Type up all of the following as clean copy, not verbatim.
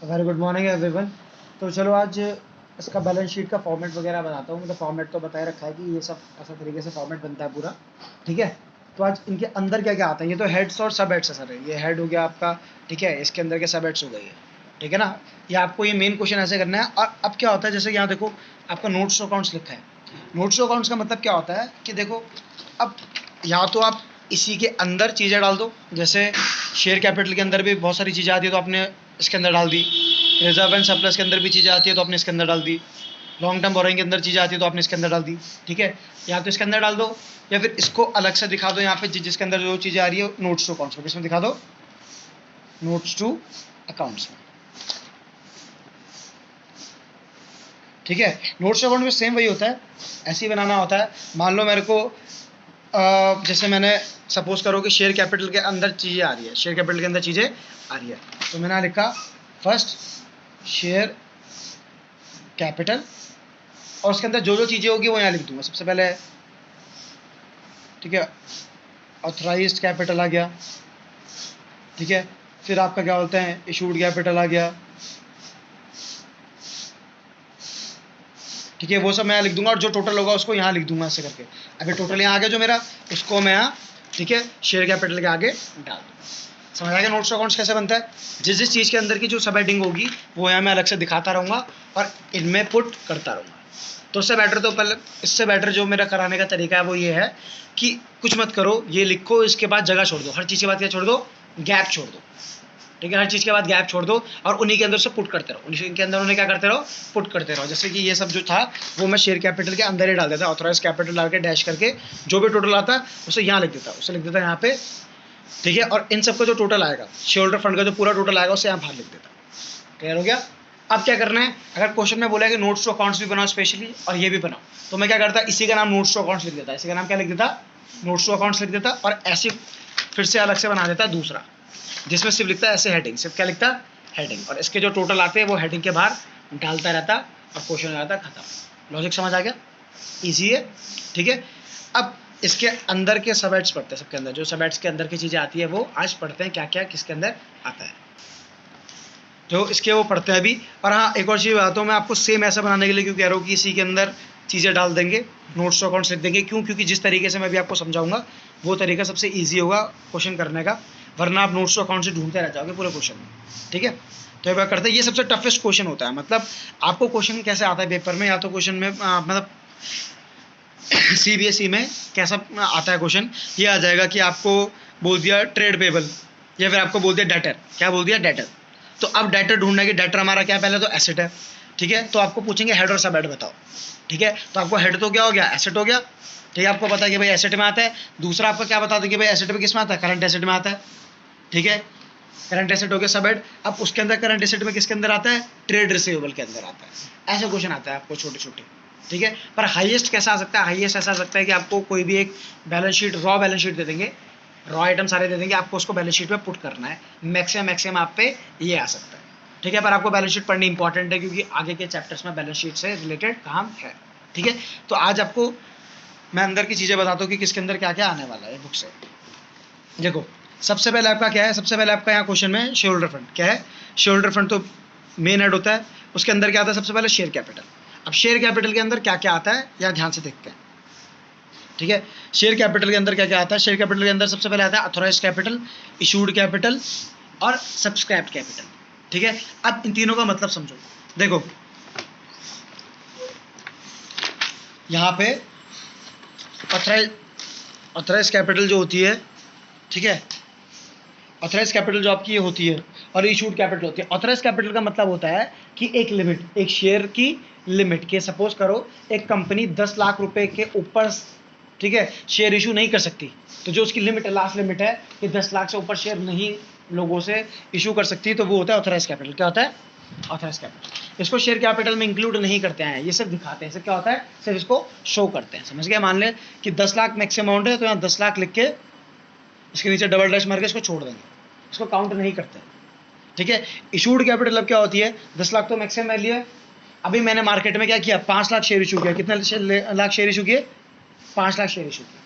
Very good morning everyone. तो चलो आज इसका बैलेंस शीट का फॉर्मेट वगैरह बताता हूँ। मतलब फॉर्मेट तो बताए रखा है कि ये सब ऐसा तरीके से फॉर्मेट बनता है पूरा, ठीक है। तो आज इनके अंदर क्या क्या आता है, ये तो हेड्स और सब हेड्स है सर। ये हेड हो गया आपका, ठीक है। इसके अंदर के सब हेड्स हो गए, ठीक है ना। ये आपको ये मेन क्वेश्चन ऐसे करना है। और अब क्या होता है, जैसे यहाँ देखो आपका नोट्स टू अकाउंट्स लिखा है। नोट्स टू अकाउंट्स का मतलब क्या होता है कि देखो, अब या तो आप इसी के अंदर चीज़ें डाल दो, जैसे शेयर कैपिटल के अंदर भी बहुत सारी चीज़ें आती है तो आपने इसके अंदर डाल दी। रिजर्व एंड सरप्लस के अंदर भी चीज़ें आती है तो आपने इसके अंदर डाल दी। लॉन्ग टर्म बोरोइंग के अंदर चीज़ें आती है तो आपने इसके अंदर डाल दी, ठीक है। या तो इसके अंदर डाल दो या फिर इसको अलग से दिखा दो। यहाँ पे जिसके अंदर जो चीज़ें आ रही है नोट्स टू अकाउंट्स में, इसमें दिखा दो नोट्स टू अकाउंट्स में, ठीक है। नोट्स टू अकाउंट में सेम वही होता है, ऐसे ही बनाना होता है। मान लो मेरे को जैसे मैंने सपोज करो कि शेयर कैपिटल के अंदर चीज़ें आ रही है, शेयर कैपिटल के अंदर चीज़ें आ रही है, तो मैंने लिखा फर्स्ट शेयर कैपिटल और उसके अंदर जो जो चीज़ें होगी वो यहाँ लिख दूंगा सबसे पहले, ठीक है। ऑथराइज्ड कैपिटल आ गया, ठीक है। फिर आपका क्या बोलते हैं, इशूड कैपिटल आ गया, ठीक है। वो सब मैं यहाँ लिख दूंगा और जो टोटल होगा उसको यहाँ लिख दूंगा ऐसे करके। अभी टोटल यहाँ आ गया जो मेरा, उसको मैं यहाँ, ठीक है, शेयर कैपिटल के आगे डाल दूँगा। समझ आ गया नोट्स अकाउंट्स कैसे बनता है। जिस जिस चीज़ के अंदर की जो सब हेडिंग होगी वो यहाँ मैं अलग से दिखाता रहूँगा और इनमें पुट करता रहूँगा। तो इससे बेटर, तो पहले इससे बेटर जो मेरा कराने का तरीका है वो ये है कि कुछ मत करो, ये लिखो, इसके बाद जगह छोड़ दो, हर चीज़ के बाद क्या छोड़ दो, गैप छोड़ दो, ठीक है। हर चीज़ के बाद गैप छोड़ दो और उन्हीं के अंदर से पुट करते रहो, उन्हीं के अंदर उन्हें क्या करते रहो, पुट करते रहो। जैसे कि ये सब जो था वो मैं शेयर कैपिटल के अंदर ही डाल देता, ऑथराइज कैपिटल डाल के डैश करके जो भी टोटल आता है उसे यहाँ लिख देता, उसे लिख देता यहाँ पे, ठीक है। और इन सबका जो टोटल आएगा, शेयर होल्डर फंड का जो पूरा टोटल आएगा उसे यहाँ बाहर लिख देता। क्लियर हो गया। अब क्या करना है, अगर क्वेश्चन में बोला है कि नोट्स टू अकाउंट्स भी बनाओ स्पेशली और ये भी बनाओ, तो मैं क्या करता, इसी का नाम नोट्स टू अकाउंट्स लिख देता, इसी का नाम क्या लिख देता, नोट्स टू अकाउंट्स लिख देता। और ऐसे फिर से अलग से बना देता दूसरा, जिसमें सिर्फ लिखता है ऐसे हेडिंग, सिर्फ क्या लिखता, हेडिंग, और इसके जो टोटल आते हैं वो हेडिंग के बाहर डालता रहता और क्वेश्चन हो जाता खत्म। लॉजिक समझ आ गया, इजी है, ठीक है। अब इसके अंदर के सब हेड्स पढ़ते हैं, सबके अंदर जो सब हेड्स के अंदर की चीज़ें आती है वो आज पढ़ते हैं, क्या क्या किसके अंदर आता है, जो इसके वो पढ़ते हैं अभी। और हाँ, एक और चीज़ बताता हूँ मैं आपको, सेम ऐसा बनाने के लिए क्यों कह रहा हूँ कि इसी के अंदर चीज़ें डाल देंगे, नोट्स टू अकाउंट्स लिख देंगे। क्यों? क्योंकि जिस तरीके से मैं भी आपको समझाऊंगा वो तरीका सबसे ईजी होगा क्वेश्चन करने का, वरना आप नोट्स टू अकाउंट से ढूंढते रह जाओगे पूरे क्वेश्चन में, ठीक है। तो ये बात करते हैं, ये सबसे टफेस्ट क्वेश्चन होता है। मतलब आपको क्वेश्चन कैसे आता है पेपर में, या तो क्वेश्चन में मतलब CBSE में कैसा आता है क्वेश्चन, ये आ जाएगा कि आपको बोल दिया ट्रेड पेबल, या फिर आपको बोल दिया डेटर, क्या बोल दिया, डेटर। तो अब डेटर ढूंढना कि डेटर हमारा क्या, पहले तो एसेट है, ठीक है। तो आपको पूछेंगे हेड और सब हेड बताओ, ठीक है। तो आपको हेड तो क्या हो गया, एसेट हो गया, ठीक है। आपको पता है कि भाई एसेट में आता है। दूसरा आपको क्या बता दें कि भाई एसेट में किस में आता है, करंट एसेट में आता है, ठीक है। करंट एसेट हो गया सब हेड। अब उसके अंदर करंट एसेट में किसके अंदर आता है, ट्रेड रिसीवेबल के अंदर आता है। ऐसे क्वेश्चन आता है आपको छोटे छोटे, ठीक है। पर हाईएस्ट कैसा आ सकता है, हाईएस्ट ऐसा आ सकता है कि आपको कोई भी एक balance sheet, raw balance sheet दे देंगे, रॉ आइटम सारे दे देंगे, आपको उसको बैलेंस शीट में पुट करना है। मैक्सिमम आप पे ये आ सकता है, ठीक है। पर आपको बैलेंस शीट पढ़नी इंपॉर्टेंट है क्योंकि आगे के चैप्टर्स में बैलेंस शीट से रिलेटेड काम है, ठीक है। तो आज आपको मैं अंदर की चीज़ें बताता हूँ कि किसके अंदर क्या क्या आने वाला है बुक से। देखो सबसे पहले आपका क्या है, सबसे पहले आपका यहाँ क्वेश्चन में शेयर होल्डर फंड क्या है। शेयर होल्डर फंड तो मेन हेड होता है, उसके अंदर क्या आता है, सबसे पहले शेयर कैपिटल। अब शेयर कैपिटल के अंदर क्या क्या आता है यहाँ ध्यान से देखते हैं, ठीक है। शेयर कैपिटल के अंदर क्या क्या आता है, शेयर कैपिटल के अंदर सबसे पहले आता है अथॉराइज्ड कैपिटल, इशूड कैपिटल और सब्सक्राइब्ड कैपिटल, ठीक है। अब इन तीनों का मतलब समझो। देखो यहाँ पे ऑथराइज कैपिटल जो होती है, ठीक है, ऑथराइज कैपिटल जो आपकी ये होती है और इशूड कैपिटल होती है। ऑथराइज कैपिटल का मतलब होता है कि एक लिमिट, एक शेयर की लिमिट के, सपोज करो एक कंपनी 10 लाख रुपए के ऊपर, ठीक है, शेयर इशू नहीं कर सकती, तो जो उसकी लिमिट है, लास्ट लिमिट है कि 10 लाख से ऊपर शेयर नहीं लोगों से इशू कर सकती, तो वो होता है ऑथराइज कैपिटल। क्या होता है, ऑथराइज कैपिटल। इसको शेयर कैपिटल में इंक्लूड नहीं करते हैं, ये सिर्फ दिखाते हैं, सिर्फ क्या होता है, सिर्फ इसको शो करते हैं, समझ गए। मान ले कि 10 लाख मैक्सिमम अमाउंट है तो यहाँ 10 लाख लिख के इसके नीचे डबल डैश मार के इसको छोड़ देंगे, इसको काउंट नहीं करते, ठीक है। इशूड कैपिटल अब क्या होती है, 10 लाख तो मैक्सिमम वैल्यू है। अभी मैंने मार्केट में क्या किया, 5 लाख शेयर इशू किया, कितने लाख शेयर इशू किए, 5 लाख शेयर इशू किए,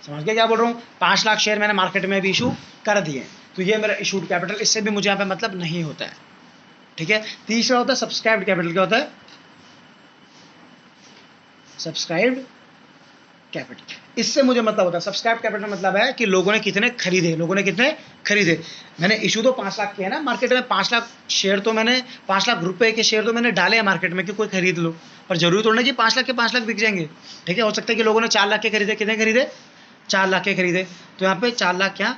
समझ गए क्या बोल रहा हूँ। 5 लाख शेयर मैंने मार्केट में भी इशू कर दिए, तो ये मेरा इशूड कैपिटल, इससे भी मुझे यहाँ पे मतलब नहीं होता है, ठीक है। तीसरा होता है सब्सक्राइब्ड कैपिटल। क्या होता है? Subscribed capital. इससे मुझे मतलब होता है, सब्सक्राइब कैपिटल मतलब है कि लोगों ने कितने खरीदे, लोगों ने कितने खरीदे। मैंने इशू तो 5 लाख के है ना मार्केट में, 5 लाख शेयर तो मैंने 5 लाख रुपए के शेयर तो मैंने डाले हैं मार्केट में कि कोई खरीद लो, और जरूरी थोड़ा ना कि 5 लाख के 5 लाख बिक जाएंगे। ठीक है, हो सकता है कि लोगों ने 4 लाख के खरीदे, कितने खरीदे? 4 लाख के खरीदे, तो यहाँ पे 4 लाख क्या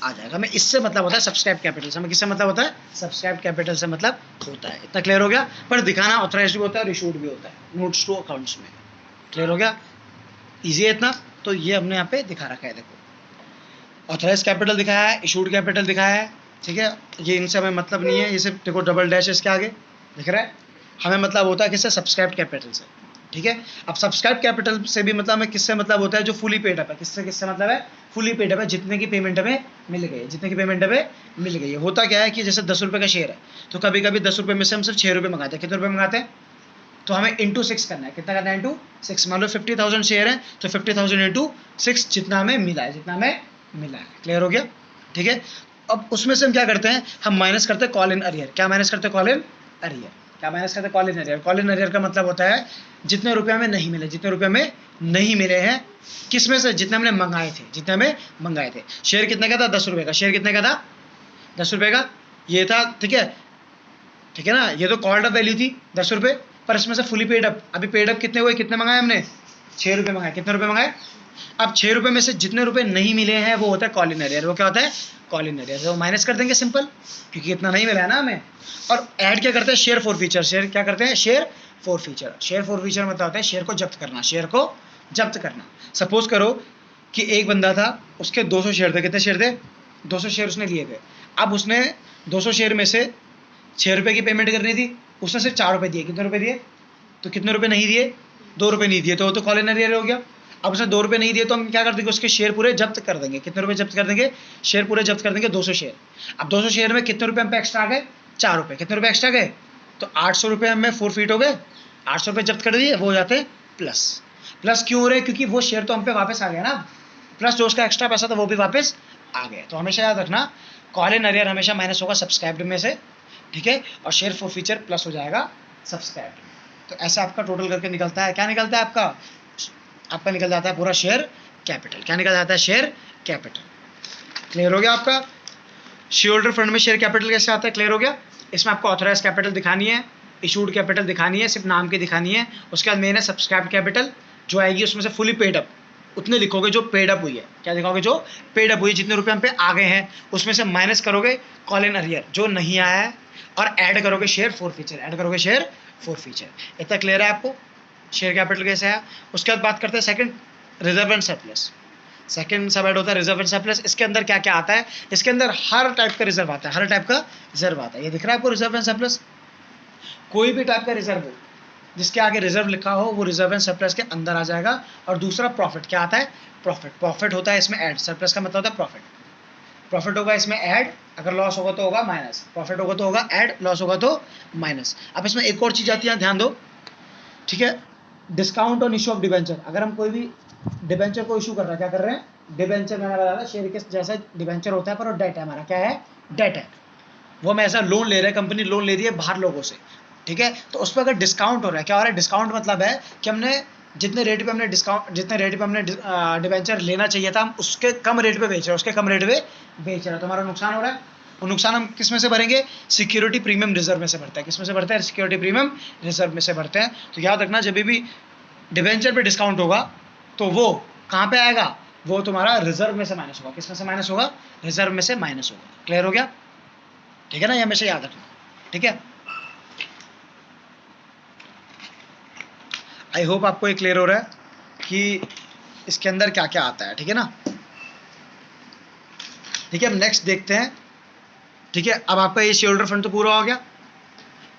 आ जाएगा। मैं इससे मतलब होता है सब्सक्राइब कैपिटल से। हमें किससे मतलब होता है? सब्सक्राइब कैपिटल से मतलब होता है। इतना क्लियर हो गया? पर दिखाना ऑथराइज्ड भी होता है और इशूड भी होता है नोट्स टू अकाउंट्स में। क्लियर हो गया? इजी है इतना? तो ये हमने यहाँ पे दिखा रखा है, देखो ऑथराइज कैपिटल दिखाया है, इशूड कैपिटल दिखाया है। ठीक है, ये इनसे हमें मतलब नहीं है, ये सिर्फ देखो डबल डैश इसके आगे दिख रहा है। हमें मतलब होता है किससे? सब्सक्राइब कैपिटल से। ठीक है, अब सब्सक्राइब कैपिटल से भी मतलब हमें किससे मतलब होता है? जो फुली पेड अप है। किससे किससे मतलब है? फुली पेड अप है, जितने की पेमेंट हमें मिल गई है, जितने की पेमेंट हमें मिल गई है। होता क्या है कि जैसे 10 रुपये का शेयर है, तो कभी कभी 10 रुपये में से हम सिर्फ 6 रुपये मंगाते हैं। कितने रुपये मंगाते हैं? तो हमें इंटू 6 करना है। कितना करना है? इंटू 6। मान लो 50,000 शेयर है, तो 50,000 इंटू 6 जितना हमें मिला है, जितना हमें मिला है। क्लियर हो गया? ठीक है, अब उसमें से हम क्या करते हैं? हम माइनस करते हैं कॉल इन अरियर। क्या माइनस करते हैं? Call in arrear. क्या माइनस करते हैं? Call in arrear. Call in arrear का मतलब होता है जितने रुपये हमें नहीं मिले, जितने रुपये हमें नहीं मिले हैं, किसमें से? जितने हमने मंगाए थे, जितने हमें मंगाए थे। शेयर कितने का था? 10 रुपये का। शेयर कितने का था? 10 रुपये का ये था। ठीक है, ठीक है ना, ये तो कॉल्ड अप वैल्यू थी 10 रुपये, पर इसमें से फुली पेड अप। अभी पेड अप कितने हुए? कितने मंगाए हमने? 6 रुपये मंगाए। कितने रुपये मंगाए? अब 6 रुपये में से जितने रुपये नहीं मिले हैं वो होता है कॉल इन अरियर। वो क्या होता है? Call in arrear. तो माइनस कर देंगे सिंपल, क्योंकि इतना नहीं मिला है ना हमें। और ऐड क्या करते हैं? Share for feature. शेयर क्या करते हैं? Share for feature. Share for feature मतलब होता है शेयर को जब्त करना, शेयर को जब्त करना। सपोज करो कि एक बंदा था, उसके 200 शेयर थे। कितने शेयर थे? 200 शेयर उसने लिए थे। अब उसने 200 शेयर में से 6 रुपये की पेमेंट करनी थी, उसने सिर्फ 4 रुपये दिए। कितने रुपये दिए? तो कितने रुपये नहीं दिए? 2 रुपये नहीं दिए, तो वो तो कॉल इन अरियर हो गया। अब उसने 2 रुपये नहीं दिए, तो हम क्या कर देंगे? उसके शेयर पूरे जब्त कर देंगे। कितने रुपये जब्त कर देंगे? शेयर पूरे जब्त कर देंगे, 200 शेयर। अब 200 शेयर में कितने रुपये हम पे एक्स्ट्रा आ गए? 4 रुपये। कितने रुपये एक्स्ट्रा गए? तो 800 रुपये हमें फोरफीट हो गए। 800 रुपये जब्त कर दिए, वो हो जाते प्लस। प्लस क्यों हो रहे? क्योंकि वो शेयर तो हम पे वापस आ गया ना, प्लस जो उसका एक्स्ट्रा पैसा था वो भी वापस आ गया। तो हमेशा याद रखना कॉल इन अरियर हमेशा माइनस होगा सब्सक्राइब्ड में से। ठीक है, और शेयर फॉर फीचर प्लस हो जाएगा सब्सक्राइब्ड। तो ऐसा आपका टोटल करके निकलता है। क्या निकलता है आपका? आपका निकल जाता है पूरा शेयर कैपिटल। क्या निकल जाता है? Share capital. क्लियर हो गया आपका? शेयर होल्डर फंड में शेयर कैपिटल कैसे आता है? क्लियर हो गया? इसमें आपको ऑथराइज कैपिटल दिखानी है, इशूड कैपिटल दिखानी है, सिर्फ नाम की दिखानी है। उसके बाद मेन है सब्सक्राइब कैपिटल, जो आएगी उसमें से फुली पेड अप उतने लिखोगे जो पेड अप हुई है। क्या लिखोगे? जो पेड अप हुई है, जितने रुपए हम पे आ गए हैं उसमें से माइनस करोगे कॉल इन अरियर जो नहीं आया है, और ऐड करोगे शेयर फॉर फीचर, ऐड करोगे शेयर फॉर फीचर। इतना क्लियर है आपको शेयर कैपिटल कैसे है? उसके बाद बात करते हैं second, reserve and surplus. Second सब ऐड होता है रिजर्व एंड सरप्लस। इसके अंदर क्या क्या आता है? इसके अंदर हर टाइप का रिजर्व आता है, हर टाइप का रिजर्व आता है। ये दिख रहा है आपको रिजर्व एंड सरप्लस? कोई भी टाइप का रिजर्व हो जिसके आगे रिजर्व लिखा हो वो रिजर्व एंड सरप्लस के अंदर आ जाएगा। और दूसरा प्रॉफिट, क्या आता है? प्रॉफिट। प्रॉफिट होता है इसमें ऐड, सरप्लस का मतलब होता है प्रॉफिट। प्रॉफिट होगा इसमें ऐड, अगर लॉस होगा तो होगा माइनस। प्रॉफिट होगा तो होगा ऐड, लॉस होगा तो माइनस। अब इसमें एक और चीज आती है, ध्यान दो। ठीक है, discount on issue of debenture. अगर हम कोई भी डिबेंचर को इशू कर रहे हैं, क्या कर रहे हैं? डिबेंचर में हमारा ज्यादा शेयर के जैसा डिबेंचर होता है, पर वो डेट है हमारा। क्या है? डेट है। वो हम ऐसा लोन ले रहे हैं, कंपनी लोन ले रही है बाहर लोगों से। ठीक है, तो उस पर अगर डिस्काउंट हो रहा है, क्या हो रहा है? डिस्काउंट मतलब है कि हमने जितने रेट पे हमने डिस्काउंट, जितने रेट पे हमने डिबेंचर लेना चाहिए था, हम उसके कम रेट पे बेच रहे हैं, उसके कम रेट पे बेच रहे हैं, तो हमारा नुकसान हो रहा है। वो नुकसान हम किस में से भरेंगे? सिक्योरिटी प्रीमियम रिजर्व में से भरते हैं। किस में से भरते हैं? सिक्योरिटी प्रीमियम रिजर्व में से भरते हैं। तो याद रखना जब भी डिबेंचर पे डिस्काउंट होगा तो वो कहाँ पे आएगा? वो तुम्हारा रिजर्व में से माइनस होगा। किस में से माइनस होगा? रिजर्व में से माइनस होगा। क्लियर हो गया? ठीक है ना, ये हमेशा याद रखना। ठीक है, आई होप आपको ये क्लियर हो रहा है कि इसके अंदर क्या क्या आता है। ठीक है ना? ठीक है, अब नेक्स्ट देखते हैं। ठीक है, अब आपका ये शेयर होल्डर फंड तो पूरा हो गया।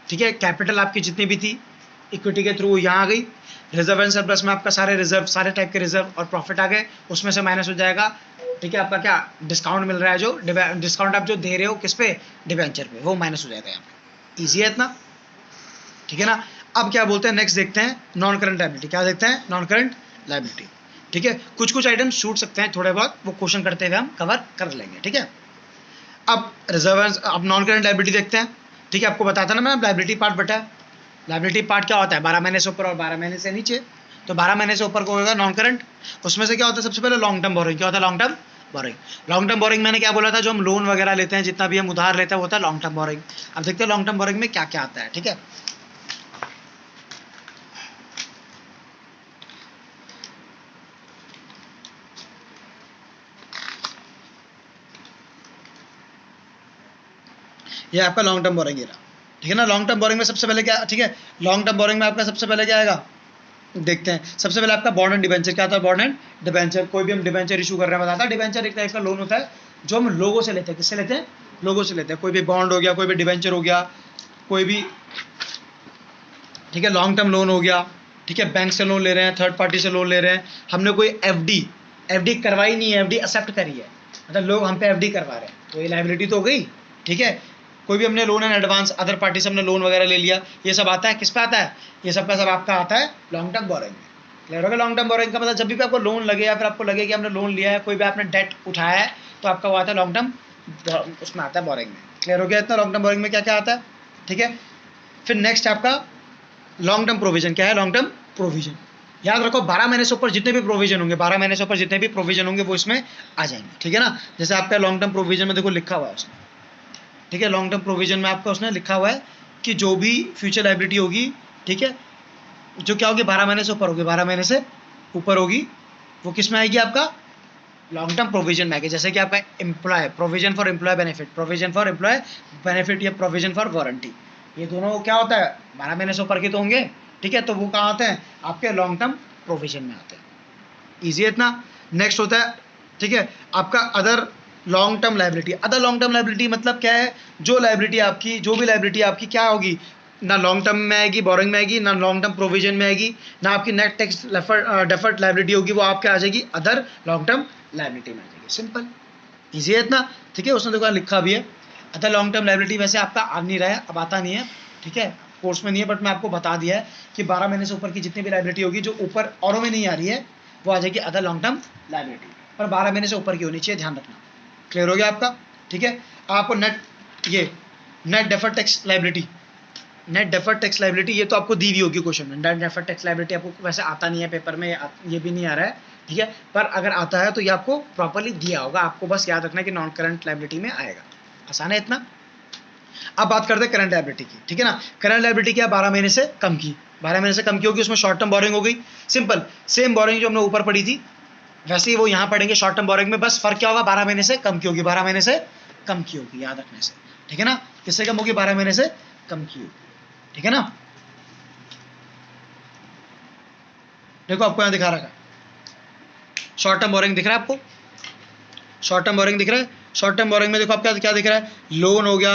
ठीक है, कैपिटल आपकी जितनी भी थी इक्विटी के थ्रू यहाँ आ गई। रिजर्व एंड सरप्लस में आपका सारे रिजर्व, सारे टाइप के रिजर्व और प्रॉफिट आ गए, उसमें से माइनस हो जाएगा। ठीक है, आपका क्या डिस्काउंट मिल रहा है, जो डिस्काउंट आप जो दे रहे हो किस पे? डिबेंचर पे, वो माइनस हो जाएगा यहाँ पे। ईजी है इतना? ठीक है ना? अब क्या बोलते हैं, नेक्स्ट देखते हैं नॉन करंट लायबिलिटी। क्या देखते हैं? Non current liability. ठीक है, कुछ कुछ आइटम छूट सकते हैं थोड़े बहुत, वो क्वेश्चन करते हुए हम कवर कर लेंगे। ठीक है, अब रिजर्व, अब नॉन करंट लायबिलिटी देखते हैं, ठीक है। आपको बताता ना मैं, लायबिलिटी पार्ट बटा है। लायबिलिटी पार्ट क्या होता है, 12 महीने से ऊपर और 12 महीने से नीचे। तो 12 महीने से ऊपर को होगा नॉन करंट। उसमें से क्या होता है, सबसे पहले लॉन्ग टर्म बोरिंग। क्या होता है long term borrowing? Long term borrowing मैंने क्या बोला था, जो हम लोन वगैरह लेते हैं, जितना भी हम उधार लेते हैं, वो होता है लॉन्ग टर्म बोरिंग। अब देखते हैं लॉन्ग टर्म बोरिंग में क्या क्या आता है, ठीक है। ये आपका लॉन्ग टर्म बोरिंग रहा, ठीक है ना। लॉन्ग टर्म बोरिंग में सबसे पहले क्या, ठीक है, लॉन्ग टर्म बोरिंग में आपका सबसे पहले क्या आएगा, देखते हैं। सबसे पहले आपका बॉन्ड एंड डिबेंचर। क्या होता है बॉन्ड एंड डिबेंचर? कोई भी हम डिबेंचर इशू कर रहे हैं, बताता है। डिबेंचर एक टाइप का लोन होता है जो हम लोगों से लेते हैं। किससे लेते हैं? लोगों से लेते हैं। कोई भी बॉन्ड हो गया, कोई भी डिबेंचर हो गया, कोई भी, ठीक है, लॉन्ग टर्म लोन हो गया, ठीक है, बैंक से लोन ले रहे हैं, थर्ड पार्टी से लोन ले रहे हैं, हमने कोई एफडी करवाई नहीं है, एफडी एक्सेप्ट करी है, मतलब लोग हम पे एफडी करवा रहे हैं, तो ये लायबिलिटी तो हो गई, ठीक है। कोई भी हमने loan and advance, other party से हमने लोन वगैरह ले लिया, ये सब आता है किस पे आता है? ये सब का सब आपका आता है लॉन्ग टर्म बोरिंग में। क्लियर हो गया? लॉन्ग टर्म बोरिंग का मतलब जब भी आपको लोन लगे या फिर आपको लगे कि हमने लोन लिया है, कोई भी आपने डेट उठाया है, तो आपका वो आता है लॉन्ग टर्म, उसमें आता है बोरिंग में। क्लियर हो गया इतना? लॉन्ग टर्म बोरिंग में क्या क्या आता है, ठीक है। फिर नेक्स्ट आपका लॉन्ग टर्म प्रोविजन। क्या है लॉन्ग टर्म प्रोविजन? याद रखो 12 महीने से ऊपर जितने भी प्रोविजन होंगे, 12 महीने से ऊपर जितने भी प्रोविजन होंगे वो इसमें आ जाएंगे, ठीक है ना। जैसे आपका लॉन्ग टर्म प्रोविजन में देखो लिखा हुआ है उसने, ठीक है, लॉन्ग टर्म प्रोविजन में आपका उसने लिखा हुआ है कि जो भी फ्यूचर लायबिलिटी होगी, ठीक है, जो क्या होगी 12 महीने से ऊपर होगी, 12 महीने से ऊपर होगी, वो किस में आएगी? आपका लॉन्ग टर्म प्रोविजन में आएगी। जैसे कि आपका employee, provision for employee benefit, provision for employee benefit या प्रोविजन फॉर वारंटी, ये दोनों क्या होता है 12 महीने से ऊपर के तो होंगे, ठीक है, तो वो कहाँ आते हैं? आपके लॉन्ग टर्म प्रोविजन में आते हैं। ईजी है इतना? नेक्स्ट होता है, ठीक है, आपका other long term liability. Other long term liability मतलब क्या है? जो लायबिलिटी आपकी, जो भी लायबिलिटी आपकी क्या होगी, ना लॉन्ग टर्म में आएगी, बोरिंग में आएगी, ना लॉन्ग टर्म प्रोविजन में आएगी, ना आपकी नेट टैक्स डेफर्ड लायबिलिटी होगी, वो आपके आ जाएगी अदर लॉन्ग टर्म लायबिलिटी में आ जाएगी। सिंपल, ईजी है इतना, ठीक है। उसने देखो लिखा भी है अदर लॉन्ग टर्म लायबिलिटी। वैसे आपका आ नहीं रहा है, अब आता नहीं है, ठीक है, कोर्स में नहीं है, बट मैं आपको बता दिया है कि 12 महीने से ऊपर की जितनी भी लायबिलिटी होगी, जो ऊपर औरों में नहीं आ रही है, वो आ जाएगी अदर लॉन्ग टर्म लायबिलिटी, पर 12 महीने से ऊपर की होनी चाहिए, ध्यान रखना। क्लियर हो गया आपका? ठीक है। आपको net deferred tax liability, net deferred tax liability ये तो आपको दी हुई होगी क्वेश्चन में। नेट डेफर्ड टैक्स लायबिलिटी आपको वैसे आता नहीं है पेपर में, ये भी नहीं आ रहा है, ठीक है, पर अगर आता है तो ये आपको प्रॉपर्ली दिया होगा, आपको बस याद रखना है कि नॉन करंट लायबिलिटी में आएगा। आसान है इतना? अब बात करते हैं करंट लायबिलिटी की, ठीक है ना। करंट लायबिलिटी क्या? 12 महीने से कम की, 12 महीने से कम की होगी, उसमें शॉर्ट टर्म बोरिंग हो गई। सिंपल, सेम बोरिंग जो हमने ऊपर पढ़ी थी वैसे ही वो यहाँ पढ़ेंगे शॉर्ट टर्म बोरिंग में, बस फर्क क्या होगा, 12 महीने से कम की होगी, 12 महीने से कम की होगी, याद रखने से, ठीक है ना। किससे कम होगी? 12 महीने से कम की होगी, ठीक है ना। देखो आपको यहाँ दिखा रखा है शॉर्ट टर्म बोरिंग, दिख रहा है आपको? शॉर्ट टर्म बोरिंग दिख रहा है? शॉर्ट टर्म बोरिंग में देखो आपका क्या दिख रहा है? लोन हो गया,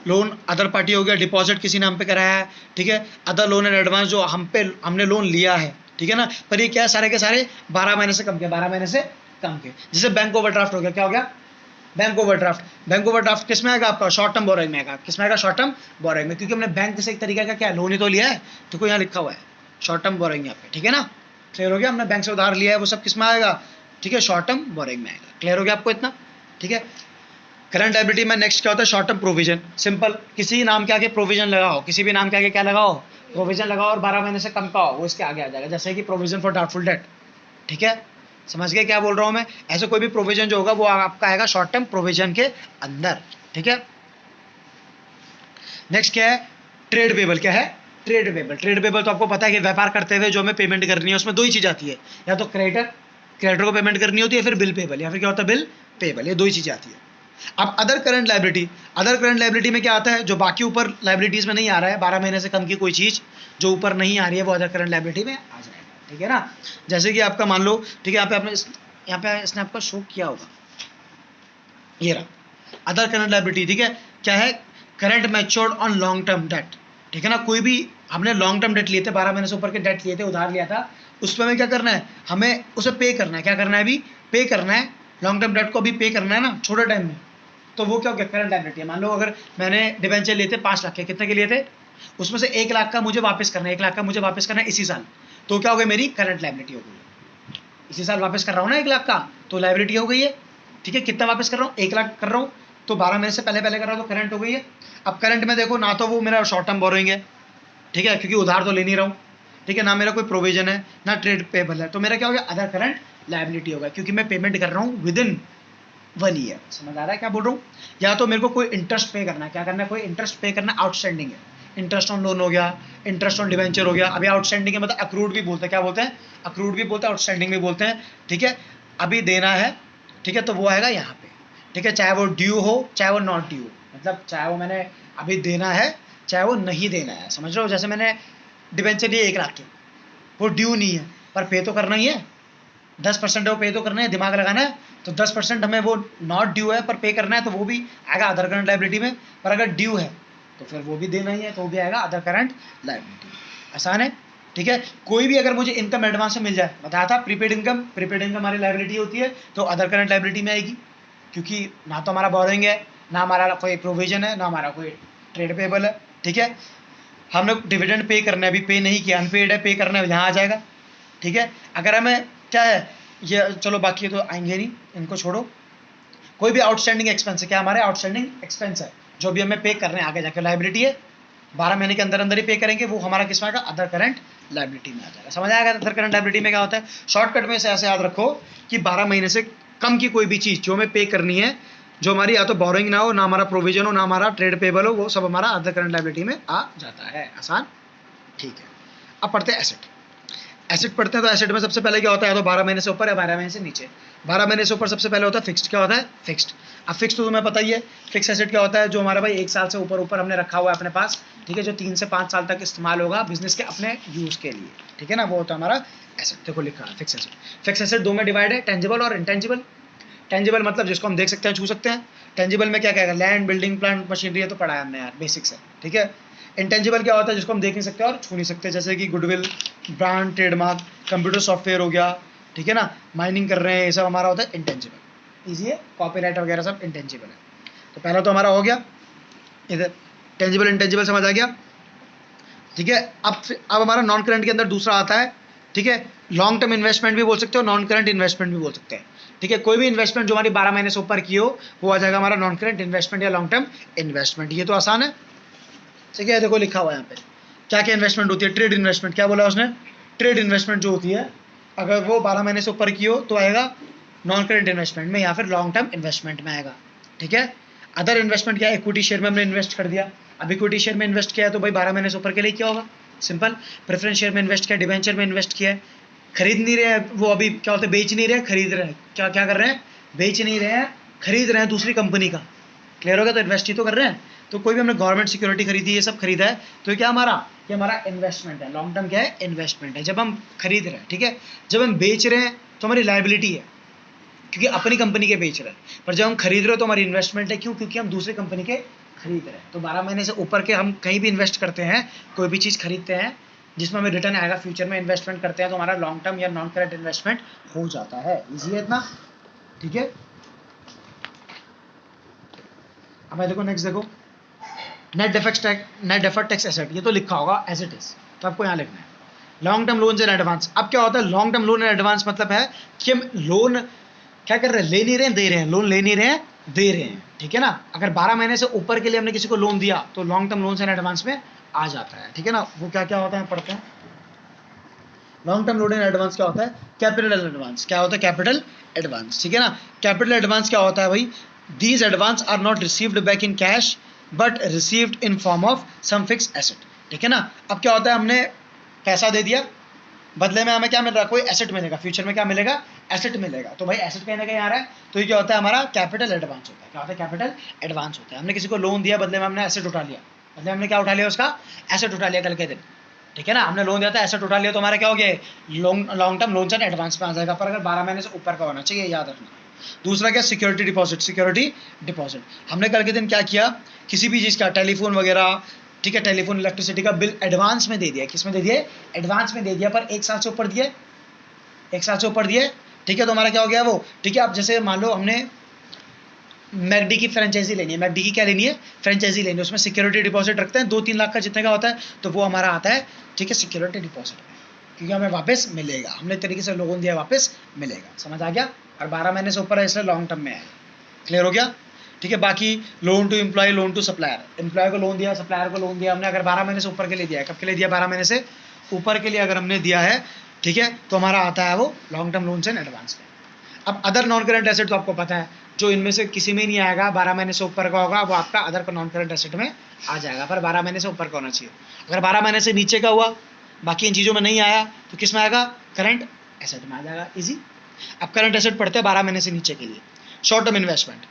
लोन अदर पार्टी हो गया, डिपॉजिट किसी नाम पे कराया है, ठीक है, अदर लोन एंड एडवांस जो हमने लोन लिया है, ठीक है ना। पर ये क्या है? सारे के सारे 12 महीने से कम के, 12 महीने से कम के। जैसे बैंक ओवरड्राफ्ट हो गया, क्या हो गया? Bank overdraft. बैंक ओवरड्राफ्ट किस में आएगा? आपका शॉर्ट टर्म बोरिंग में आएगा। किस में आएगा? शॉर्ट टर्म बोरिंग में, क्योंकि हमने बैंक से एक तरीके का क्या लोन ही तो लिया है, तो कोई यहाँ लिखा हुआ है शॉर्ट टर्म बोरिंग यहाँ पे, ठीक है ना। क्लियर हो गया? हमने बैंक से उधार लिया है, वो सब किस में आएगा, ठीक है, शॉर्ट टर्म बोरिंग में आएगा। क्लियर हो गया आपको इतना? ठीक है। करंट लायबिलिटी में नेक्स्ट क्या होता है? Short term provision. सिंपल, किसी नाम के आगे प्रोविजन लगाओ, किसी भी नाम के आगे क्या लगाओ? प्रोविजन लगाओ, और 12 महीने से कम का हो वो इसके आगे आ जाएगा। जैसे कि प्रोविजन फॉर डाउटफुल डेट, ठीक है, समझ गए क्या बोल रहा हूं मैं? ऐसे कोई भी प्रोविजन जो होगा वो आपका आएगा शॉर्ट टर्म प्रोविजन के अंदर, ठीक है। नेक्स्ट क्या है? Trade payable. क्या है? Trade payable. ट्रेड पेबल तो आपको पता है कि व्यापार करते हुए जो हमें पेमेंट करनी है, उसमें दो ही चीज आती है, या तो क्रेडिटर को पेमेंट करनी होती है, फिर बिल पेबल, या फिर क्या होता है? Bill payable. ये दो ही चीजें आती है। अब other current liability, other current liability में क्या आता है? जो बाकी ऊपर लायबिलिटीज में नहीं आ रहा है, 12 महीने से कम की कोई चीज जो ऊपर नहीं आ रही है, वो अदर करंट लायबिलिटी में आ जाएगा, ठीक है ना। जैसे कि आपका मान लो, ठीक है, यहाँ पे इसने आपका शो किया होगा, ये रहा अदर करंट लायबिलिटी, ठीक है। क्या है? Current matured on long term debt, ठीक है ना। कोई भी हमने लॉन्ग टर्म डेट लिए थे, 12 महीने से ऊपर के डेट लिए थे, उधार लिया था, उस पर हमें क्या करना है? हमें उसे पे करना है। क्या करना है? अभी पे करना है, लॉन्ग टर्म डेट को अभी पे करना है ना, छोटे टाइम में, तो वो क्या हो गया? करंट लायबिलिटी है। मान लो अगर मैंने डिबेंचर लिए थे 5 लाख के, कितने के लिए थे? उसमें से 1 लाख का मुझे वापस करना है, 1 लाख का मुझे वापस करना है इसी साल, तो क्या हो गया? मेरी करंट लायबिलिटी हो गई। इसी साल वापस कर रहा हूँ ना 1 लाख का, तो लायबिलिटी हो गई है, ठीक है। कितना वापस कर रहा हूँ? 1 लाख कर रहा हूँ, तो 12 महीने से पहले पहले करा तो करंट हो गई है। अब करंट में देखो, ना तो वो मेरा शॉर्ट टर्म बोरोइंग है, ठीक है, क्योंकि उधार तो ले नहीं रहा हूँ, ठीक है, ना मेरा कोई प्रोविजन है, ना ट्रेड पेबल है, तो मेरा क्या हो गया, अदर करंट लायबिलिटी होगा, क्योंकि मैं पेमेंट कर रहा हूँ विद इन 1 ईयर। समझ आ रहा है क्या बोल रहा हूँ? या तो मेरे को कोई इंटरेस्ट पे करना है, क्या करना है, कोई इंटरेस्ट पे करना, आउटस्टैंडिंग है, इंटरेस्ट ऑन लोन हो गया, इंटरेस्ट ऑन डिवेंचर हो गया। अभी आउटस्टैंडिंग है मतलब अक्रूड भी बोलते हैं, क्या बोलते हैं, अक्रूड भी बोलते हैं, आउटस्टैंडिंग भी बोलते हैं, ठीक है। अभी देना है, ठीक है, तो वो आएगा यहाँ पे, ठीक है, चाहे वो ड्यू हो चाहे वो नॉट ड्यू, मतलब चाहे वो मैंने अभी देना है चाहे वो नहीं देना है, समझ रहे हो। जैसे मैंने डिवेंचर लिए 1 लाख के, वो ड्यू नहीं है पर पे तो करना ही है, 10% है वो पे तो करना है, दिमाग लगाना है, तो 10% हमें वो नॉट ड्यू है पर पे करना है, तो वो भी आएगा अदर करंट लायबिलिटी में। पर अगर ड्यू है तो फिर वो भी देना ही है, तो वो भी आएगा अदर करंट लायबिलिटी। आसान है, ठीक है। कोई भी अगर मुझे इनकम एडवांस में मिल जाए, बताया था प्रीपेड इनकम हमारी लायबिलिटी होती है, तो अदर करंट लायबिलिटी में आएगी, क्योंकि ना तो हमारा बोरोइंग है, ना हमारा कोई प्रोविजन है, ना हमारा कोई ट्रेड पेबल है, ठीक है। हम लोग डिविडेंड पे करना है, अभी पे नहीं किया, अनपेड है, पे करना है, यहाँ आ जाएगा, ठीक है। अगर हमें क्या है ये, चलो बाकी तो आएंगे नहीं, इनको छोड़ो। कोई भी आउटस्टैंडिंग एक्सपेंस है, क्या हमारे आउटस्टैंडिंग एक्सपेंस है, जो भी हमें पे करने आगे जाके लायबिलिटी है, 12 महीने के अंदर अंदर ही पे करेंगे, वो हमारा किस में आएगा, अदर करंट लायबिलिटी में आ जाएगा। समझ आएगा अदर करंट लायबिलिटी में क्या होता है? शॉर्टकट में से ऐसे याद रखो कि 12 महीने से कम की कोई भी चीज जो हमें पे करनी है, जो हमारी या तो बोरोइंग ना हो, ना हमारा प्रोविजन हो, ना हमारा ट्रेड पेबल हो, वो सब हमारा अदर करंट लायबिलिटी में आ जाता है। आसान, ठीक है। अब पढ़ते हैं एसेट। एसेट पढ़ते हैं तो एसेट में सबसे पहले क्या होता है, तो 12 महीने से ऊपर या 12 महीने से नीचे। 12 महीने से ऊपर सबसे पहले होता है फिक्स्ड। क्या होता है? फिक्स्ड। अब फिक्स तो तुम्हें पता ही है, फिक्स एसेट क्या होता है, जो हमारा भाई 1 साल से ऊपर हमने रखा हुआ है अपने पास, ठीक है, जो 3 से 5 साल तक इस्तेमाल होगा बिजनेस के अपने यूज के लिए, ठीक है ना, वो होता है हमारा एसेट। देखो लिखा है फिक्स एसेट। फिक्स एसेट 2 में डिवाइड है, टेंजिबल और इंटेंजिबल। टेंजिबल मतलब जिसको हम देख सकते हैं, छू सकते हैं। टेंजिबल में क्या क्या, लैंड, बिल्डिंग, प्लांट, मशीनरी, है तो पढ़ा है हमने यार, बेसिक्स है, ठीक है। इंटेंजिबल क्या होता है, जिसको हम देख नहीं सकते और छू नहीं सकते, जैसे कि goodwill, brand, trademark, computer software हो गया, ठीक है ना, माइनिंग कर रहे हैं, ये सब हमारा होता है इंटेंजिबल। इजी है, कॉपीराइट वगैरह सब इंटेंजिबल है। तो पहला तो हमारा हो गया इधर टेंजिबल इंटेंजिबल, समझ आ गया, ठीक है। अब हमारा नॉन करंट के अंदर दूसरा आता है, ठीक है, लॉन्ग टर्म इन्वेस्टमेंट भी बोल सकते हो, नॉन करंट इन्वेस्टमेंट भी बोल सकते हैं, ठीक है। कोई भी इन्वेस्टमेंट जो हमारी 12 महीने से ऊपर की हो, वो आ जाएगा हमारा नॉन करंट इन्वेस्टमेंट या लॉन्ग टर्म इन्वेस्टमेंट। ये तो आसान है, ठीक है। देखो लिखा हुआ है यहाँ पे क्या क्या इन्वेस्टमेंट होती है। ट्रेड इन्वेस्टमेंट, क्या बोला उसने, ट्रेड इन्वेस्टमेंट जो होती है, अगर वो 12 महीने से ऊपर की हो तो आएगा नॉन करंट इन्वेस्टमेंट में या फिर लॉन्ग टर्म इन्वेस्टमेंट में आएगा, ठीक है। अदर इन्वेस्टमेंट क्या है, इक्विटी शेयर में हमने इन्वेस्ट कर दिया, अब इक्विटी शेयर में इन्वेस्ट किया है तो भाई 12 महीने से ऊपर के लिए क्या होगा, सिंपल। प्रेफरेंस शेयर में इन्वेस्ट किया, डिवेंचर में इन्वेस्ट किया है, खरीद नहीं रहे हैं वो, अभी क्या होता है, बेच नहीं रहे हैं, खरीद रहे हैं, क्या क्या कर रहे हैं, बेच नहीं रहे हैं, खरीद रहे हैं दूसरी कंपनी का, क्लियर होगा, तो इन्वेस्ट ही तो कर रहे हैं। तो कोई भी हमने गवर्नमेंट सिक्योरिटी खरीदी, ये सब खरीदा है, तो क्या हमारा, ये हमारा इन्वेस्टमेंट है, लॉन्ग टर्म क्या है, इन्वेस्टमेंट है, जब हम खरीद रहे हैं, ठीक है। जब हम बेच रहे हैं तो हमारी लायबिलिटी है, क्योंकि अपनी कंपनी के बेच रहे हैं, पर जब हम खरीद रहे हो तो हमारी इन्वेस्टमेंट है, क्यों, क्योंकि हम दूसरी कंपनी के खरीद रहे हैं। तो 12 महीने से ऊपर के हम कहीं भी इन्वेस्ट करते हैं, कोई भी चीज़ खरीदते हैं जिसमें हमें रिटर्न आएगा, फ्यूचर में इन्वेस्टमेंट करते हैं, तो हमारा लॉन्ग टर्म या नॉन करंट इन्वेस्टमेंट हो जाता है। इजी है इतना, ठीक है। अब देखो नेक्स्ट, देखो नेट डेफर्ड टैक्स एसेट, ये तो लिखा होगा एज इट इज, तो आपको यहाँ लिखना है long term loan and advance. अब क्या होता है long term loan and advance, मतलब है कि हम लोन क्या कर रहे हैं, ले नहीं रहे हैं, दे रहे हैं, लोन ले नहीं रहे हैं, दे रहे हैं, ठीक है ना। अगर 12 महीने से ऊपर के लिए हमने किसी को लोन दिया तो long term loan and advance में आ जाता है, ठीक है ना। वो क्या क्या होता है पढ़ते हैं। Long term loan and advance क्या होता है, कैपिटल एडवांस, क्या होता है, कैपिटल एडवांस, ठीक है ना। कैपिटल एडवांस क्या होता है भाई, these advance are not received back in cash but received in form of some fix asset, ठीक है ना। अब क्या होता है, हमने पैसा दे दिया, बदले में हमें क्या मिल रहा है, कोई एसेट मिलेगा, फ्यूचर में क्या मिलेगा, एसेट मिलेगा, तो भाई एसेट कहीं ना कहीं आ रहा है, तो ये क्या होता है, हमारा कैपिटल एडवांस होता है। क्या होता है, कैपिटल एडवांस होता है। हमने किसी को लोन दिया, बदले में हमने एसेट उठा लिया, बदले में हमने क्या उठा लिया, उसका एसेट उठा लिया कल के दिन, ठीक है ना। हमने लोन दिया था, एसेट उठा लिया, तो हमारा क्या हो गया, long term loan and advance में आ जाएगा, पर अगर 12 महीने से ऊपर का होना चाहिए, याद रखना। दूसरा क्या, सिक्योरिटी डिपॉजिट। सिक्योरिटी डिपॉजिट हमने कल के दिन क्या किया, किसी भी चीज़ का, टेलीफोन वगैरह, ठीक है, टेलीफोन इलेक्ट्रिसिटी का बिल एडवांस में दे दिया, किस में दे दिया, एडवांस में दे दिया, पर 1 साल से ऊपर दिए, 1 साल से ऊपर दिए, ठीक है। तो हमारा क्या हो गया वो, ठीक है। अब जैसे मान लो हमने मैकडी की फ्रेंचाइजी लेनी है, मैकडी की क्या लेनी है, फ्रेंचाइजी लेनी है, उसमें सिक्योरिटी डिपॉजिट रखते हैं 2-3 लाख का, जितने का होता है, तो वो हमारा आता है, ठीक है, सिक्योरिटी डिपॉजिट, क्योंकि हमें वापस मिलेगा, हमने तरीके से लोन दिया, वापस मिलेगा, समझ आ गया। और 12 महीने से ऊपर है, इसलिए लॉन्ग टर्म में आएगा, क्लियर हो गया, ठीक है। बाकी loan to employee, loan to supplier, employee को लोन दिया, सप्लायर को लोन दिया हमने, अगर 12 महीने से ऊपर के लिए दिया है, कब के लिए दिया, 12 महीने से ऊपर के लिए अगर हमने दिया है, ठीक है, तो हमारा आता है वो long term loans and advance में। अब अदर नॉन करंट एसेट तो आपको पता है, जो इनमें से किसी में नहीं आएगा, 12 महीने से ऊपर का होगा वो आपका अदर नॉन करंट एसेट में आ जाएगा, पर 12 महीने से ऊपर का होना चाहिए। अगर 12 महीने से नीचे का हुआ, बाकी इन चीज़ों में नहीं आया, तो किस में आएगा, करंट एसेट में आ जाएगा, इजी। अब करंट एसेट पढ़ते हैं 12 महीने से नीचे के लिए। शॉर्ट टर्म इन्वेस्टमेंट,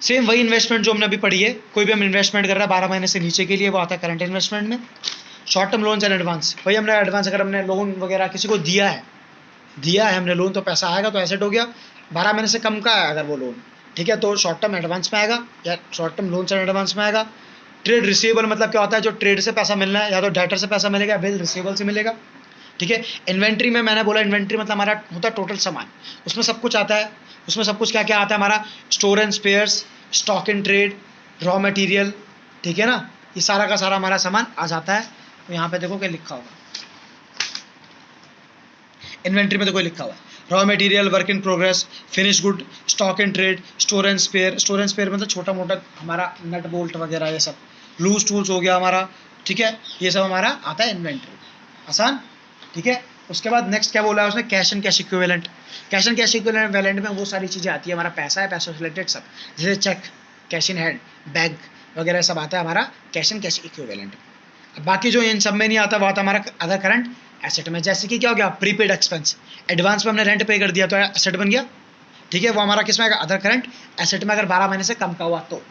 सेम वही इन्वेस्टमेंट जो हमने अभी पढ़ी है, कोई भी हम इन्वेस्टमेंट कर रहा है 12 महीने से नीचे के लिए, वो आता है करंट इन्वेस्टमेंट में। Short term loans and advance, वही हमने एडवांस, अगर हमने लोन वगैरह किसी को दिया है हमने लोन, तो पैसा आएगा तो एसेट हो गया। 12 महीने से कम का है अगर वो लोन, ठीक है, तो शॉर्ट टर्म एडवांस में आएगा या short term loans and advance में आएगा। ट्रेड रिसीवेबल मतलब क्या होता है, जो ट्रेड से पैसा मिलना है, या तो डेटर से पैसा मिलेगा, बिल रिसीवेबल से मिलेगा, ठीक है। इन्वेंट्री में मैंने बोला, इन्वेंट्री मतलब हमारा होता है टोटल सामान, उसमें सब कुछ आता है। उसमें सब कुछ क्या क्या आता है हमारा, store and spheres, stock in trade, raw material, ठीक है ना, ये सारा का सारा हमारा सामान आ जाता है। तो यहाँ पे देखो क्या लिखा होगा, इन्वेंट्री में देखो लिखा हुआ है, raw material, work in progress, finish good, stock in trade, store and spare. Store and spare मतलब छोटा मोटा हमारा नट बोल्ट वगैरह, ये सब लूज टूल्स हो गया हमारा, ठीक है, ये सब हमारा आता है इन्वेंट्री, आसान, ठीक है। उसके बाद नेक्स्ट क्या बोला है उसने, cash and cash equivalent. Cash and cash equivalent में वो सारी चीज़ें आती है, हमारा पैसा है, पैसा से रिलेटेड सब, जैसे cheque, cash in hand, bank वगैरह सब आता है हमारा कैश एंड कैश इक्विवेलेंट। बाकी जो इन सब में नहीं आता वो आता है हमारा अदर करंट एसेट में। जैसे कि क्या हो गया, प्रीपेड एक्सपेंस, एडवांस में हमने रेंट पे कर दिया तो एसेट बन गया, ठीक है, वो हमारा किस में आएगा, अदर करंट एसेट में। अगर 12 महीने से कम का हुआ तो,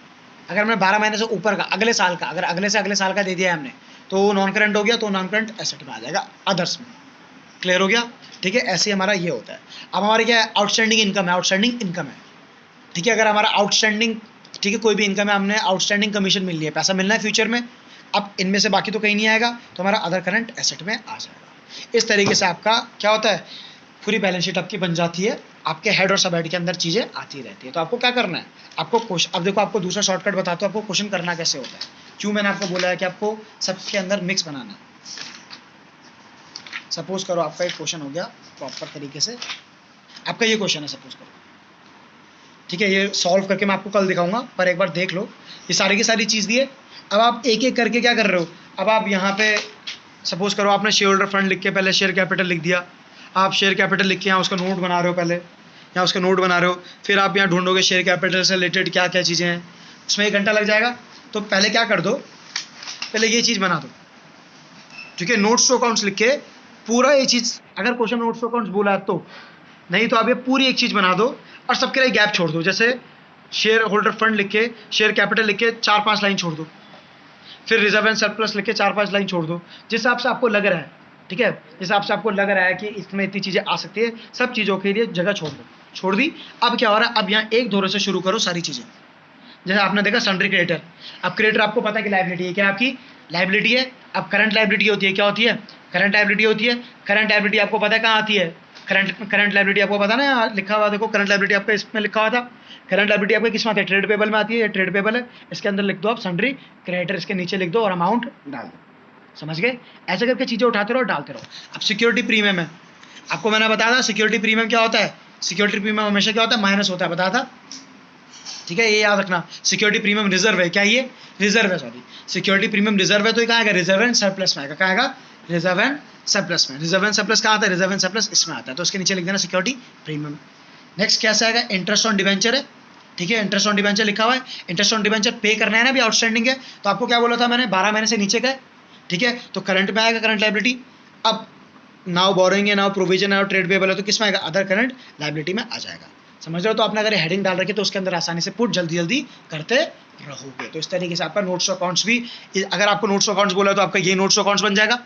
अगर हमने 12 महीने से ऊपर का, अगले साल का, अगर अगले से अगले साल का दे दिया है हमने, तो वो नॉन करंट हो गया, तो नॉन करंट एसेट में आ जाएगा, अदर्स में। क्लियर हो गया, ठीक है, ऐसे हमारा ये होता है। अब हमारे क्या है, आउटस्टैंडिंग इनकम है, आउटस्टैंडिंग इनकम है, ठीक है। अगर हमारा आउटस्टैंडिंग, ठीक है, कोई भी इनकम है, हमने आउटस्टैंडिंग कमीशन मिल लिया है, पैसा मिलना है फ्यूचर में, अब इनमें से बाकी तो कहीं नहीं आएगा, तो हमारा अदर करंट एसेट में आ जाएगा। इस तरीके से आपका क्या होता है, पूरी बैलेंस शीट आपकी बन जाती है, आपके हेड और सब हेड के अंदर चीज़ें आती रहती है। तो आपको क्या करना है, आपको क्वेश्चन, अब देखो आपको दूसरा शॉर्टकट बताता हूँ आपको क्वेश्चन करना कैसे होता है। क्यों मैंने आपको बोला है कि आपको सबके अंदर मिक्स बनाना है। सपोज करो आपका एक क्वेश्चन हो गया प्रॉपर तरीके से, आपका ये क्वेश्चन है सपोज करो, ठीक है, ये सॉल्व करके मैं आपको कल दिखाऊंगा, पर एक बार देख लो, ये सारी की सारी चीज़ दी है। अब आप एक एक करके क्या कर रहे हो, अब आप यहाँ पे सपोज करो आपने शेयर होल्डर फंड लिख के पहले शेयर कैपिटल लिख दिया, आप शेयर कैपिटल लिख के यहाँ उसका नोट बना रहे हो, पहले यहाँ उसका नोट बना रहे हो, फिर आप यहाँ ढूंढोगे शेयर कैपिटल से रिलेटेड क्या क्या चीज़ें हैं, उसमें 1 घंटा लग जाएगा। तो पहले क्या कर दो, पहले ये चीज़ बना दो, ठीक है, नोट्स टू अकाउंट्स लिख के पूरा ये चीज़, अगर क्वेश्चन नोट्स टू अकाउंट्स बोला तो, नहीं तो आप ये पूरी एक चीज़ बना दो और सबके लिए गैप छोड़ दो। जैसे शेयर होल्डर फंड लिख के, शेयर कैपिटल लिख के 4-5 लाइन छोड़ दो, फिर रिजर्व एंड सरप्लस लिख के 4-5 लाइन छोड़ दो, जिस हिसाब से आपको लग रहा है, ठीक है, जिस हिसाब से आपको लग रहा है कि इसमें इतनी चीज़ें आ सकती है, सब चीज़ों के लिए जगह छोड़ दो, छोड़ दी। अब क्या हो रहा है, अब यहाँ एक धोरे से शुरू करो सारी चीज़ें। जैसे आपने देखा सन्ड्री क्रेडिटर, अब क्रेडिटर आपको पता है कि लायबिलिटी है, क्या आपकी लायबिलिटी है। अब करंट लायबिलिटी होती है, क्या होती है, करंट लायबिलिटी होती है। करंट लायबिलिटी आपको पता है कहाँ आती है, करंट लायबिलिटी आपको पता ना, लिखा हुआ देखो, करंट लायबिलिटी आपका इसमें लिखा हुआ था। करंट लायबिलिटी आपका किस में आती है, ट्रेड पेबल में आती है, ट्रेड पेबल है, इसके अंदर लिख दो आप सन्ड्री क्रेडिटर, इसके नीचे लिख दो और अमाउंट डाल दो, समझ गए। ऐसे करके चीज़ें उठाते रहो, डालते रहो। अब सिक्योरिटी प्रीमियम है, आपको मैंने बताया था सिक्योरिटी प्रीमियम क्या होता है, सिक्योरिटी प्रीमियम हमेशा क्या होता है, माइनस होता है, बताया था, ठीक है, ये याद रखना। सिक्योरिटी प्रीमियम रिजर्व है, क्या ये रिजर्व है, सॉरी, सिक्योरिटी प्रीमियम रिजर्व है, तो ये कहाँ आएगा, रिजर्व एंड सरप्लस में आएगा, कहाँ आएगा, रिजर्व एंड सरप्लस में। रिजर्व एंड सरप्लस कहाँ आता है, रिजर्व एंड सरप्लस इसमें आता है, तो इसके नीचे लिख देना सिक्योरिटी प्रीमियम। नेक्स्ट कैसे आएगा, इंटरेस्ट ऑन डिवेंचर है, ठीक है, इंटरेस्ट ऑन डिवेंचर लिखा हुआ है, इंटरेस्ट ऑन डिवेंचर पे करना है ना, अभी आउटस्टैंडिंग है, तो आपको क्या बोला था मैंने, 12 महीने से नीचे का है, ठीक है, तो करंट में आएगा करंट लायबिलिटी। अब नाउ बोरोइंग है, नाउ प्रोविजन है और ट्रेड पेबल है, तो किस में आएगा, अदर करंट लायबिलिटी में आ जाएगा, समझ रहे हो। तो आपने अगर हेडिंग डाल रखी तो उसके अंदर आसानी से पुट जल्दी जल्दी करते रहोगे। तो इस तरीके से आपका नोट्स अकाउंट्स भी, अगर आपको नोट्स अकाउंट्स बोला तो आपका ये नोट्स अकाउंट्स बन जाएगा,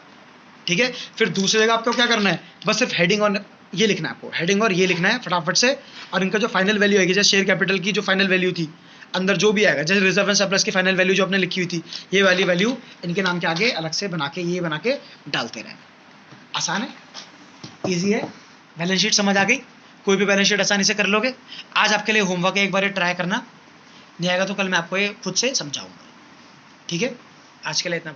ठीक है। फिर दूसरी जगह आपको क्या करना है, बस सिर्फ हेडिंग और ये लिखना है, आपको हेडिंग और ये लिखना है फटाफट से, और इनका जो फाइनल वैल्यू आएगी, जैसे शेयर कैपिटल की जो फाइनल वैल्यू थी अंदर जो भी आएगा, जैसे रिजर्व एंड सरप्लस की फाइनल वैल्यू जो आपने लिखी हुई थी, ये वाली वैल्यू इनके नाम के आगे अलग से बना के, ये बना के डालते रहना। आसान है, ईजी है, बैलेंस शीट समझ आ गई, कोई भी बैलेंस शीट आसानी से कर लोगे। आज आपके लिए होमवर्क है, एक बार ट्राई करना, नहीं आएगा तो कल मैं आपको ये खुद से समझाऊंगा, ठीक है। आज के लिए इतना।